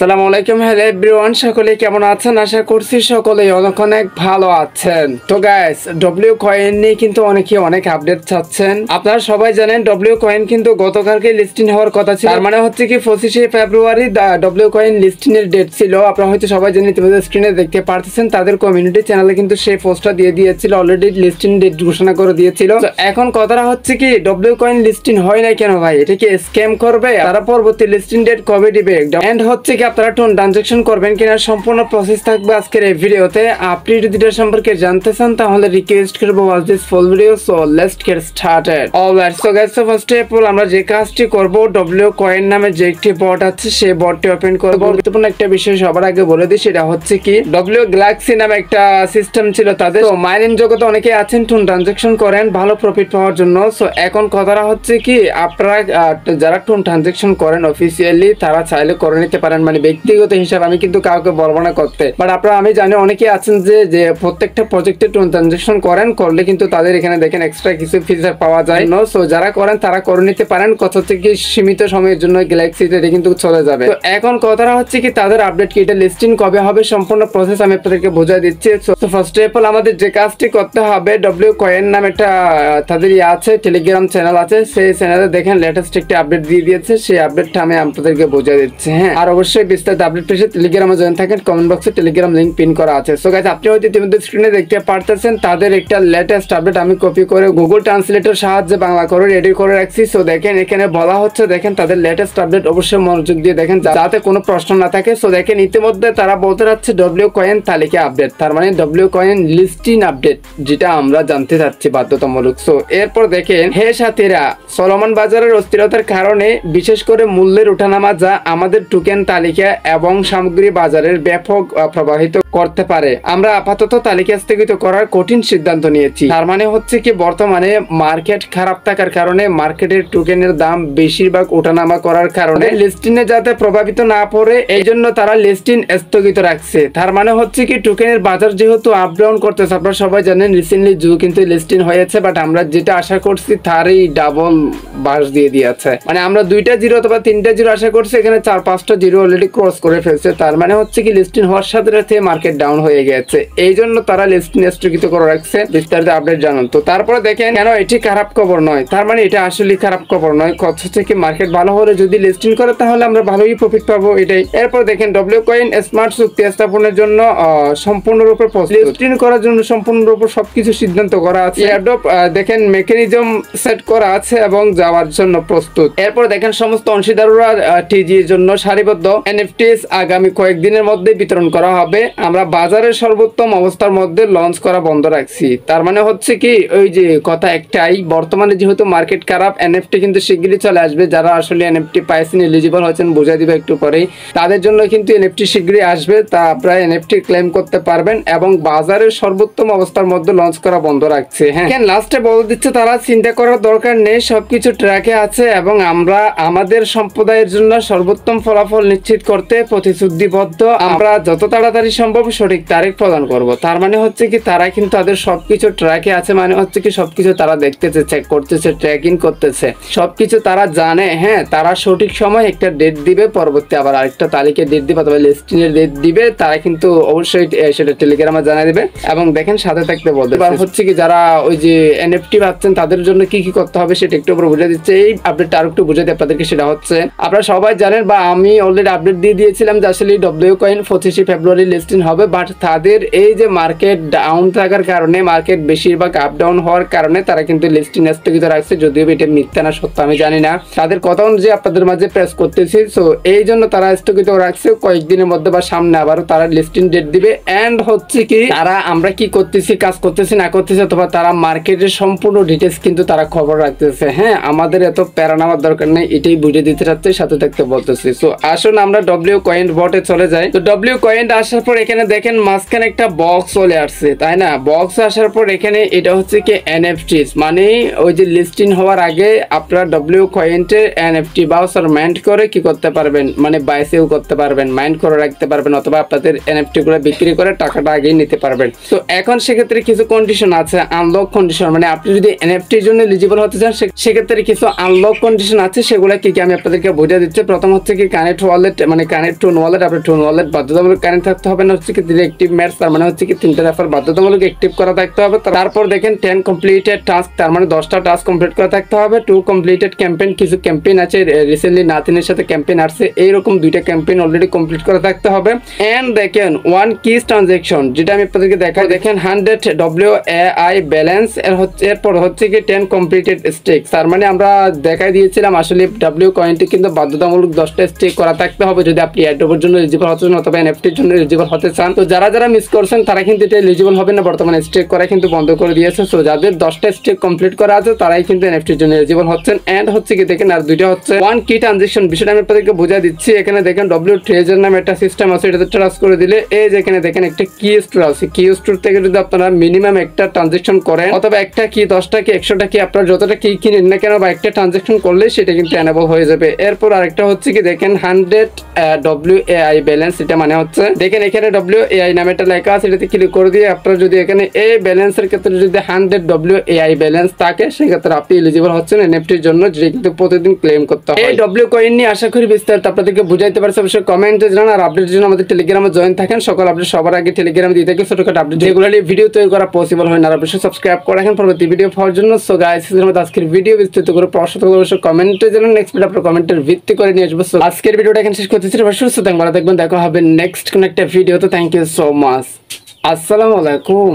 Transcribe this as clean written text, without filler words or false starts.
আসসালামু আলাইকুম, hello everyone, সকলে কেমন আছেন? আশা করছি সকলেই অনেক ভালো আছেন। তো গাইস, ডব্লিউ কয়েন নিয়ে কিন্তু অনেক আপডেট চাচ্ছেন। আপনারা সবাই জানেন ডব্লিউ কয়েন কিন্তু গতকালকে লিস্টিং হওয়ার কথা ছিল। তার মানে হচ্ছে কি 25শে ফেব্রুয়ারি ডব্লিউ কয়েন লিস্টিং এর ডেট ছিল। আপনারা হয়তো সবাই জানেন, তোমাদের স্ক্রিনে দেখতে পারতেছেন, তাদের কমিউনিটি চ্যানেলে কিন্তু সেই পোস্টটা দিয়ে দিয়েছিল, অলরেডি লিস্টিং ডেট ঘোষণা করে দিয়েছিল। তো এখন কথাটা হচ্ছে কি, ডব্লিউ কয়েন লিস্টিং হয় না কেন ভাই? এটা কি স্ক্যাম করবে? তারা পরবর্তী লিস্টিং ডেট কবে দিবে? এন্ড হচ্ছে কি আপনারা টোন ট্রানজাকশন করবেন কিনা, সম্পূর্ণ প্রসেস থাকবে আজকের এই ভিডিওতে। আপনি যদি এটা সম্পর্কে জানতে চান তাহলে রিকোয়েস্ট করবো watch this full video. So let's get started. Alright, so guys, first of all আমরা যে কাজটি করব, ডব্লিউ কয়েন নামে যে একটি বট আছে সেই বটটি ওপেন করব। গুরুত্বপূর্ণ একটা বিষয় সবার আগে বলে দিই, সেটা হচ্ছে কি ডব্লিউ গ্যালাক্সি নামে একটা সিস্টেম ছিল তাদের। তো মাইনিং জগতে অনেকে আছেন টোন ট্রানজাকশন করেন ভালো প্রফিট পাওয়ার জন্য। সো এখন কথাটা হচ্ছে কি, আপনারা যারা টোন ট্রানজাকশন করেন অফিসিয়ালি, তারা চাইলে করে নিতে পারেন, মানে ব্যক্তিগত হিসাব আমি কিন্তু কাউকে বলবো না করতে। বাট আপনারা, আমি জানি অনেকে আছেন যে প্রত্যেকটা প্রজেক্টে টোন ট্রানজাকশন করলে কিন্তু তাদের এখানে দেখেন এক্সট্রা কিছু ফিচার পাওয়া যায়। সো যারা করেন তারা করে নিতে পারেন। কথা হচ্ছে কি, সীমিত সময়ের জন্য গ্যালাক্সিতে এটা কিন্তু চলে যাবে। তো এখন কথাটা হচ্ছে কি, তাদের আপডেট কি, এটা লিস্টিং কবে হবে, সম্পূর্ণ প্রসেস আমি আপনাদেরকে বোঝাই দিচ্ছি। তো ফার্স্ট অফ অল আমাদের যে কাজটি করতে হবে, ডব্লিউ কয়েন নামে একটা তাদের আছে, টেলিগ্রাম চ্যানেল আছে, সেই চ্যানেলে দেখেন লেটেস্ট একটা আপডেট দিয়ে দিয়েছে। সেই আপডেটটা আমি আপনাদেরকে বোঝাই দিচ্ছি। হ্যাঁ, আর অবশ্যই বিস্তারিত আপডেট পেয়ে টেলিগ্রামে জয়েন থাকেন। কমেন্ট বক্সে টেলিগ্রাম লিংক পিন করা আছে। সো গাইস, আপনি হয়তো ইতিমধ্যে স্ক্রিনে দেখতে পারতেছেন তাদের একটা লেটেস্ট আপডেট আমি কপি করে গুগল ট্রান্সলেটর সাহায্যে বাংলা করে রেডি করে রাখছি। সো দেখেন, এখানে বলা হচ্ছে, দেখেন তাদের লেটেস্ট আপডেট, অবশ্যই মনোযোগ দিয়ে দেখেন যাতে কোনো প্রশ্ন না থাকে। সো দেখেন, ইতিমধ্যে তারা বলতে যাচ্ছে ডব্লিউ কয়েন তালিকা আপডেট, তার মানে ডব্লিউ কয়েন লিস্টিং আপডেট, যেটা আমরা জানতে চাচ্ছি বাধ্যতামূলক। সো এরপর দেখেন, হে সাথীরা, চলমান বাজারের অস্থিরতার কারণে বিশেষ করে মূল্যের ওঠানামা যা আমাদের টোকেন তালিকা এবং সামগ্রী বাজারের ব্যাপক প্রভাবিত করতে পারে, আমরা আপাতত তালিকা স্থগিত করার কঠিন সিদ্ধান্ত নিয়েছি। তার মানে হচ্ছে কি, বর্তমানে মার্কেট খারাপ থাকার কারণে মার্কেটের টোকেনের দাম বেশিরভাগ ওঠানামা করার কারণে লিস্টিং এ যাতে প্রভাবিত না পড়ে, এই জন্য তারা লিস্টিং স্থগিত রাখছে। তার মানে হচ্ছে কি, টোকেনের বাজার যেহেতু আপ ডাউন করতেছে, আপনারা সবাই জানেন রিসেন্টলি জু কিন্তু লিস্টিং হয়েছে, বাট আমরা যেটা আশা করছি তারই ডাবল বাস দিয়ে দিয়েছে। মানে আমরা 2টা জিরো অথবা 3টা জিরো আশা করছি, এখানে 4-5টা জিরো অলরেডি ক্রস করে ফেলছে। তার মানে হচ্ছে কি, লিস্টিং হওয়ার সাথে সাথে মার্কেট ডাউন হয়ে গেছে, এই জন্য তারা লিস্টিং স্থগিত করে রাখছে। বিস্তারিত আপডেট জানুন। তো তারপরে দেখেন, কেন এটি খারাপ খবর নয়, তার মানে এটা আসলে খারাপ খবর নয়। কথা হচ্ছে কি, মার্কেট ভালো হলে যদি লিস্টিং করে তাহলে আমরা ভালোই প্রফিট পাবো, এটাই। এরপর দেখেন, ডব্লিউ কয়েন স্মার্ট চুক্তি স্থাপনের জন্য সম্পূর্ণরূপে লিস্টিং করার জন্য সম্পূর্ণরূপে সবকিছু সিদ্ধান্ত করা আছে। এয়ারড্রপ দেখেন মেকানিজম সেট করা আছে এবং যাওয়ার জন্য প্রস্তুত। এরপর দেখেন, সমস্ত অংশীদাররা টিজি এর জন্য সারিবদ্ধ। এনএফটিস আগামী কয়েকদিনের মধ্যে বিতরণ করা হবে। আমরা বাজারের সর্বোত্তম অবস্থার মধ্যে লঞ্চ করা বন্ধ রাখছি। তার মানে হচ্ছে কি, ওই যে কথা একটাই, বর্তমানে যেহেতু মার্কেট খারাপ, এনএফটি কিন্তু শিগগিরই চলে আসবে। যারা আসলে এনএফটি পাইছেন, এলিজিবল হয়েছেন, বুঝাই দিবে একটু পরেই, তাদের জন্য কিন্তু এনএফটি শিগগিরই আসবে। তা আপনারা এনএফটি ক্লেম করতে পারবেন এবং বাজারের সর্বোত্তম অবস্থার মধ্যে লঞ্চ করা বন্ধ রাখছে। হ্যাঁ, লাস্টে বলে দিচ্ছে তারা, চিন্তা করার দরকার নেই, সবকিছু ট্র্যাকে আছে এবং আমরা আমাদের সম্প্রদায়ের জন্য সর্বোত্তম ফলাফল নিশ্চিত করতে প্রতিশ্রুতিবদ্ধ। আমরা যত তাড়াতাড়ি সম্ভব সঠিক তারিখ প্রদান করব। তার মানে হচ্ছে কি, তারা কিন্তু তাদের সবকিছু ট্র্যাকে আছে, মানে হচ্ছে কি সবকিছু তারা দেখতেছে, চেক করতেছে, ট্র্যাকিং করতেছে, সবকিছু তারা জানে। হ্যাঁ, তারা সঠিক সময় একটা ডেট দিবে, পরবর্তী আবার আরেকটা তালিকা ডেট দিবে অথবা লিস্টিং এর ডেট দিবে, তারা কিন্তু অবশ্যই সেটা টেলিগ্রামে জানিয়ে দিবে। এবং দেখেন, সাথে থাকতে বলতে এবার হচ্ছে কি, যারা ওই যে এনএফটি ভাবছেন তাদের জন্য কি কি করতে হবে সেটা একটু উপর বুঝে দিচ্ছে। এই আপডেটটা আর একটু বুঝে দিই আপনাদেরকে। সেটা হচ্ছে, আপনারা সবাই জানেন বা আমি অলরেডি আপডেট দিয়ে দিয়েছিলাম যে আসলে ডব্লিউ কয়েন 25শে ফেব্রুয়ারি লিস্টিং হবে। বাট তাদের এই যে মার্কেট ডাউন থাকার কারণে, মার্কেট বেশিরভাগ আপ ডাউন হওয়ার কারণে তারা কিন্তু লিস্টিং স্থগিত রাখছে। যদিও এটা মিথ্যা না সত্য আমি জানি না, তাদের কথা অনুযায়ী আপনাদের মাঝে প্রেস করতেছি। সো এই জন্য তারা স্থগিত রাখছে। কয়েকদিনের মধ্যে বা সামনে আবারও তারা লিস্টিং ডেট দিবে। এন্ড হচ্ছে কি, তারা আমরা কি করতেছি, কাজ করতেছি না করতেছি, অথবা তারা মার্কেটের সম্পূর্ণ ডিটেলস কিন্তু তারা খবর রাখতেছে। হ্যাঁ, আমাদের এত প্যারা নেওয়ার দরকার নেই, এটাই বুঝে দিতে চাচ্ছে, সাথে থাকতে বলতেছি। সো আসুন আমরা ডব্লিউ কয়েন বটে চলে যাই। তো ডব্লিউ কয়েন আসার পর এখানে দেখেন মাঝখানে একটা বক্স চলে আসছে, তাই না? বক্স আসার পর এখানে এটা হচ্ছে কি এনএফটিস, মানে ওই যে লিস্টিং হওয়ার আগে আপনারা ডব্লিউ কয়েন্টের এনএফটি বাউচার মাইন্ড করে কি করতে পারবেন, মানে বাইসেও করতে পারবেন, মাইন্ড করে রাখতে পারবেন, অথবা আপনাদের এনএফটি গুলো বিক্রি করে টাকাটা আগেই নিতে পারবেন। তো এখন সেক্ষেত্রে কিছু কন্ডিশন আছে, আনলক কন্ডিশন, মানে আপনি যদি এনএফটির জন্য এলিজিবল হতে চান সেক্ষেত্রে কিছু আনলক কন্ডিশন আছে। সেগুলো কি কি আমি আপনাদেরকে বুঝিয়ে দিচ্ছি। প্রথম হচ্ছে কি, কানেক্ট ওয়ালেট মানে কানেক্ট টোন ওয়ালেট, আপনার টোন ওয়ালেট বাধ্যতামূলক কানেক্ট থাকতে হবে না হচ্ছে কি 3 অ্যাক্টিভ ম্যাটস, তার মানে হচ্ছে কি 3টা রেফার বাধ্যতামূলক অ্যাক্টিভ করা থাকতে হবে। তারপর দেখেন 10 কমপ্লিটেড টাস্ক, তার মানে 10টা টাস্ক কমপ্লিট করা থাকতে হবে। 2 কমপ্লিটেড ক্যাম্পেইন, কিছু ক্যাম্পেইন আছে রিসেন্টলি নাতিনের সাথে ক্যাম্পেইন আসছে, এইরকম 2টা ক্যাম্পেইন অলরেডি কমপ্লিট করা থাকতে হবে। এন্ড দেখেন 1 কিস ট্রানজাকশন, যেটা আমি আপনাদেরকে দেখাই, দেখেন 100 WAI ব্যালেন্স, এরপর হচ্ছে কি 10 কমপ্লিটেড স্টেক, তার মানে আমরা দেখাই দিয়েছিলাম আসলে W কয়েনটি কিন্তু বাধ্যতামূলক 10টা স্টেক করা থাকতে হবে যদি আপনি এয়ারড্রপের জন্য এলিজিবল হচ্ছেন অথবা এনএফটির জন্য এলিজিবল হতে চান। তো যারা যারা মিস করছেন তারা কিন্তু এটা এলিজিবল হবে না, বর্তমানে স্টেক করা কিন্তু বন্ধ করে দিয়েছে। সো যাদের 10টা স্টেক কমপ্লিট করা আছে তারাই কিন্তু এনএফটির জন্য এলিজিবল হচ্ছেন। এন্ড হচ্ছে কি দেখেন আর 2টা হচ্ছে 1 কি ট্রানজাকশন, বিষয়টা আমি আপনাদেরকে বুঝিয়ে দিচ্ছি। এখানে দেখেন W ট্রেজার নামে একটা সিস্টেম আছে, এটাতে ট্রাস্ট করে দিলে এই যে এখানে দেখেন একটা কি স্টোর আছে, কি স্টোর থেকে যদি আপনারা মিনিমাম একটা ট্রানজাকশন করেন অথবা একটা কি 10টা কি 100টা কি আপনারা যতটা কি কিনেন না কেন বা একটা ট্রানজাকশন করলে সেটা কিন্তু এনেবল হয়ে যাবে। এরপর আরেকটা হচ্ছে কি দেখেন 100 WAI ব্যালেন্স, এটা মানে হচ্ছে দেখেন এখানে WAI নামে একটা লেখা আছে, এটাতে ক্লিক করে দিয়ে আপনারা যদি এখানে এই ব্যালেন্সের ক্ষেত্রে যদি 100 WAI ব্যালেন্স থাকে সেক্ষেত্রে আপনি এলিজিবল হচ্ছেন এনএফটির জন্য, যেটা কিন্তু প্রতিদিন ক্লেম করতে হয়। এই W কয়েন নিয়ে আশা করি বিস্তারিত আপনাদেরকে বুঝাইতে পারছি, অবশ্যই কমেন্টে জানান। আর আপডেটের জন্য আমাদের টেলিগ্রামে জয়েন থাকেন, সকল আপডেট সবার আগে টেলিগ্রামে দিয়ে থাকি, ছোটখাটো আপডেট রেগুলারলি ভিডিও তৈরি করা পসিবল হয় না। আর অবশ্যই সাবস্ক্রাইব করে রাখেন পরবর্তী ভিডিও পাওয়ার জন্য। সো গাইস, আজকের ভিডিও বিস্তারিত করে প্রশ্ন থাকলে অবশ্যই কমেন্টে জানান, নেক্সট ভিডিও আপনার কমেন্টের ভিত্তি করে নিয়ে আসবো। আজকের ভিডিওটা এখানে শেষ করতেছি, সুস্থ থাকবেন, ভালো থাকবেন, দেখা হবে নেক্সট কোন একটা ভিডিও। তো থ্যাংক ইউ সো মাচ, আসসালামু আলাইকুম।